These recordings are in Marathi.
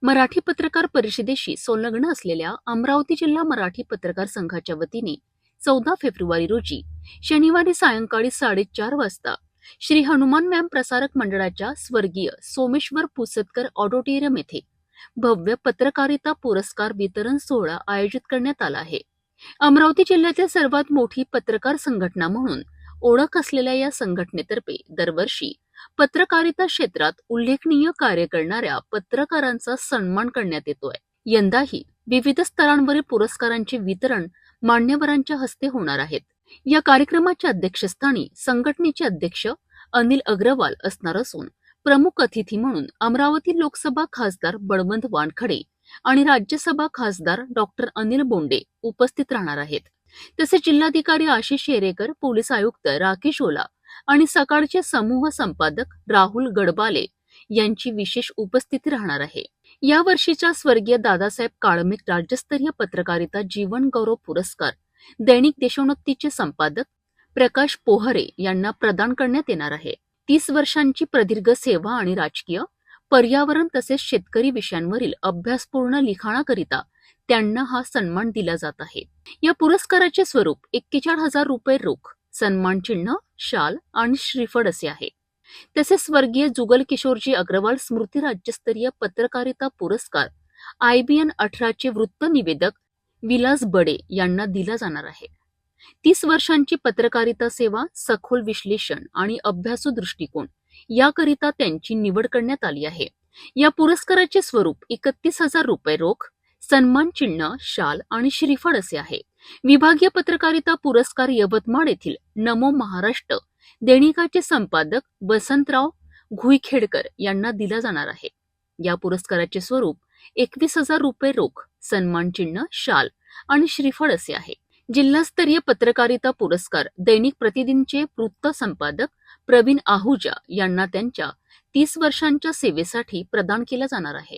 मराठी पत्रकार परिषदेशी संलग्न असलेल्या अमरावती जिल्हा मराठी पत्रकार संघाच्या वतीने 14 फेब्रुवारी रोजी शनिवारी सायंकाळी 4:30 वाजता श्री हनुमान मॅम प्रसारक मंडळाच्या स्वर्गीय सोमेश्वर पुसदकर ऑडिटोरियम येथे भव्य पत्रकारिता पुरस्कार वितरण सोहळा आयोजित करण्यात आला आहे. अमरावती जिल्ह्यातील सर्वात मोठी पत्रकार संघटना म्हणून ओळख असलेल्या या संघटनेतर्फे दरवर्षी पत्रकारिता क्षेत्रात उल्लेखनीय कार्य करणाऱ्या पत्रकारांचा सन्मान करण्यात येतोय. यंदाही विविध स्तरांवरील पुरस्कारांचे वितरण मान्यवरांच्या हस्ते होणार आहेत. या कार्यक्रमाच्या अध्यक्षस्थानी संघटनेचे अध्यक्ष अनिल अग्रवाल असणार असून प्रमुख अतिथी म्हणून अमरावती लोकसभा खासदार बळवंत वानखडे आणि राज्यसभा खासदार डॉक्टर अनिल बोंडे उपस्थित राहणार आहेत. तसेच जिल्हाधिकारी आशिष शेरेकर, पोलीस आयुक्त राकेश ओला आणि सकाळचे समूह संपादक राहुल गडबाले यांची विशेष उपस्थिती राहणार आहे. या वर्षीच्या स्वर्गीय दादासाहेब काळमेघ राज्यस्तरीय पत्रकारिता जीवन गौरव पुरस्कार दैनिक देशोन्नतीचे संपादक प्रकाश पोहरे यांना प्रदान करण्यात येणार आहे. 30 वर्षांची प्रदीर्घ सेवा आणि राजकीय, पर्यावरण तसेच शेतकरी विषयांवरील अभ्यासपूर्ण लिखाणाकरिता त्यांना हा सन्मान दिला जात आहे. या पुरस्काराचे स्वरूप 41,000 रुपये रोख, सन्मान चिन्ह, शाल आणि श्रीफळ असे आहे. तसेच स्वर्गीय जुगल किशोरजी अग्रवाल स्मृती राज्यस्तरीय पत्रकारिता पुरस्कार IBN 18 चे वृत्त निवेदक विलास बडे यांना दिला जाणार आहे. 30 वर्षांची पत्रकारिता सेवा, सखोल विश्लेषण आणि अभ्यासू दृष्टिकोन याकरिता त्यांची निवड करण्यात आली आहे. या पुरस्काराचे स्वरूप 31,000 रुपये रोख, सन्मान चिन्ह, शाल आणि श्रीफळ असे आहे. विभागीय पत्रकारिता पुरस्कार यवतमाळ येथील नमो महाराष्ट्र दैनिकाचे संपादक वसंतराव घुईखेडकर यांना दिला जाणार आहे. या पुरस्काराचे स्वरूप 21,000 रुपये रोख, सन्मान चिन्ह, शाल आणि श्रीफळ असे आहे. जिल्हास्तरीय पत्रकारिता पुरस्कार दैनिक प्रतिदिनचे वृत्त संपादक प्रवीण आहुजा यांना त्यांच्या 30 वर्षांच्या सेवेसाठी प्रदान केला जाणार आहे.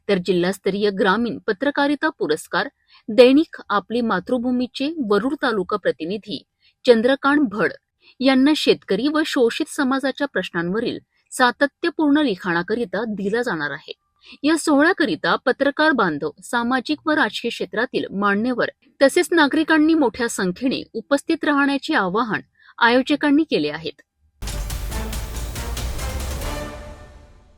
तर जिल्हास्तरीय ग्रामीण पत्रकारिता पुरस्कार दैनिक आपली मातृभूमीचे वरुड तालुका प्रतिनिधी चंद्रकांत भड यांना शेतकरी व शोषित समाजाच्या प्रश्नांवरील सातत्यपूर्ण लिखाणाकरिता दिला जाणार आहे. या सोहळ्याकरिता पत्रकार बांधव, सामाजिक व राजकीय क्षेत्रातील मान्यवर तसेच नागरिकांनी मोठ्या संख्येने उपस्थित राहण्याचे आवाहन आयोजकांनी केले आहेत.